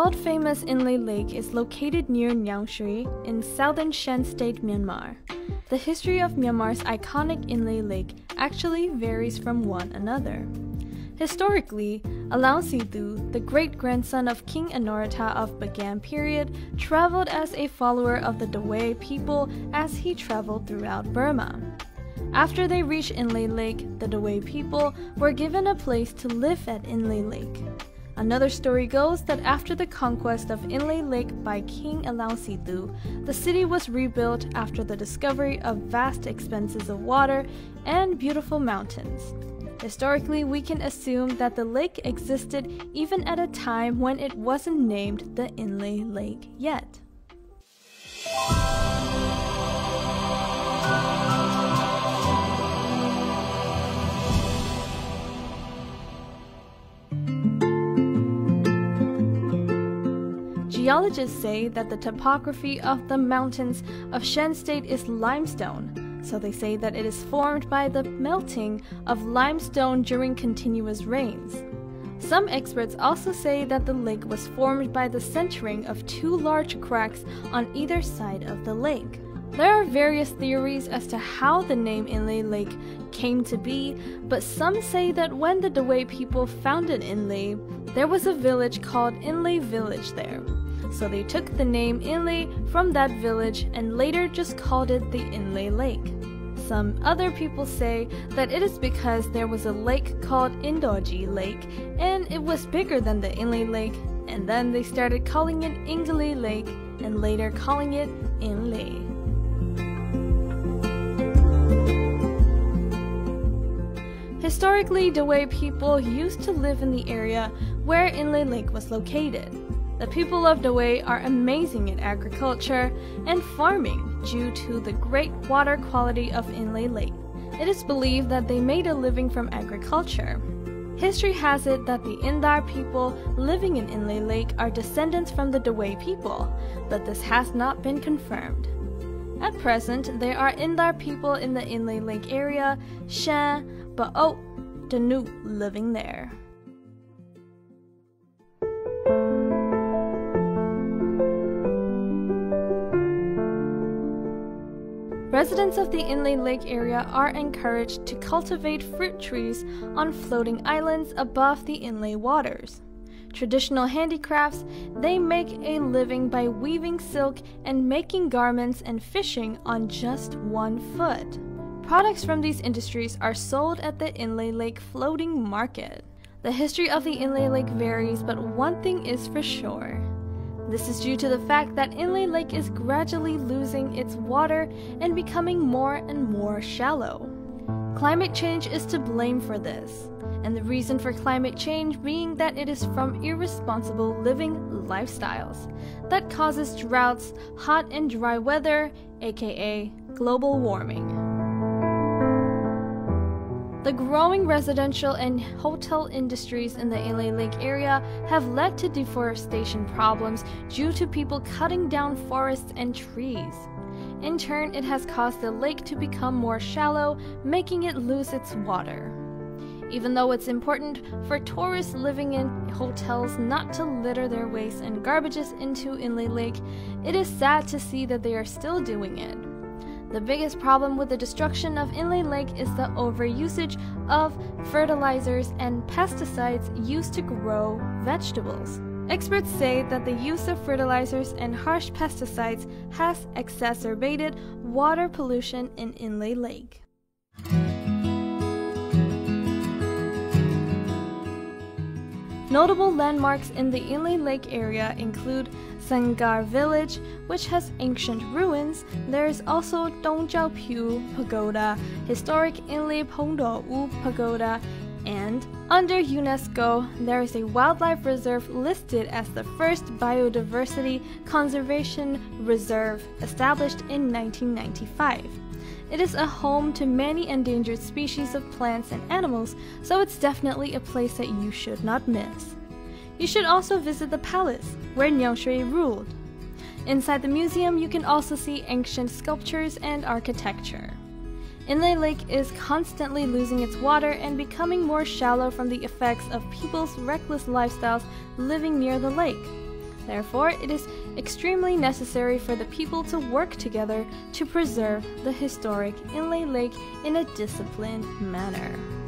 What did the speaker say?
world-famous Inlay Lake is located near Nyangshui in southern Shan State, Myanmar. The history of Myanmar's iconic Inlay Lake actually varies from one another. Historically, Alaung Situ, the great-grandson of King Anorata of Bagan period, traveled as a follower of the Dawei people as he traveled throughout Burma. After they reached Inlay Lake, the Dawei people were given a place to live at Inlay Lake. Another story goes that after the conquest of Inlay Lake by King Alaung Situ, the city was rebuilt after the discovery of vast expanses of water and beautiful mountains. Historically, we can assume that the lake existed even at a time when it wasn't named the Inlay Lake yet. Geologists say that the topography of the mountains of Shan State is limestone, so they say that it is formed by the melting of limestone during continuous rains. Some experts also say that the lake was formed by the centering of two large cracks on either side of the lake. There are various theories as to how the name Inlay Lake came to be, but some say that when the Dawei people founded Inlay, there was a village called Inlay Village there. So they took the name Inlay from that village and later just called it the Inlay Lake. Some other people say that it is because there was a lake called Indoji Lake and it was bigger than the Inlay Lake, and then they started calling it Inglay Lake and later calling it Inlay. Historically, Dawei people used to live in the area where Inlay Lake was located. The people of Dawei are amazing at agriculture and farming due to the great water quality of Inlay Lake. It is believed that they made a living from agriculture. History has it that the Indar people living in Inlay Lake are descendants from the Dawei people, but this has not been confirmed. At present, there are Indar people in the Inlay Lake area, Shan, Ba'ot, Danut living there. Residents of the Inlay Lake area are encouraged to cultivate fruit trees on floating islands above the inlay waters. Traditional handicrafts, they make a living by weaving silk and making garments and fishing on just 1 foot. Products from these industries are sold at the Inlay Lake floating market. The history of the Inlay Lake varies, but one thing is for sure. This is due to the fact that Inlay Lake is gradually losing its water and becoming more and more shallow. Climate change is to blame for this, and the reason for climate change being that it is from irresponsible living lifestyles that causes droughts, hot and dry weather, aka global warming. The growing residential and hotel industries in the Inlay Lake area have led to deforestation problems due to people cutting down forests and trees. In turn, it has caused the lake to become more shallow, making it lose its water. Even though it's important for tourists living in hotels not to litter their waste and garbages into Inlay Lake, it is sad to see that they are still doing it. The biggest problem with the destruction of Inlay Lake is the overusage of fertilizers and pesticides used to grow vegetables. Experts say that the use of fertilizers and harsh pesticides has exacerbated water pollution in Inlay Lake. Notable landmarks in the Inlay Lake area include Sangar Village, which has ancient ruins. There is also Dongjiaopu Pagoda, historic Inlay Pongdo-U Pagoda, and under UNESCO, there is a wildlife reserve listed as the first biodiversity conservation reserve established in 1995. It is a home to many endangered species of plants and animals, so it's definitely a place that you should not miss. You should also visit the palace, where Nyangshui ruled. Inside the museum, you can also see ancient sculptures and architecture. Inlay Lake is constantly losing its water and becoming more shallow from the effects of people's reckless lifestyles living near the lake. Therefore, it is extremely necessary for the people to work together to preserve the historic Inlay Lake in a disciplined manner.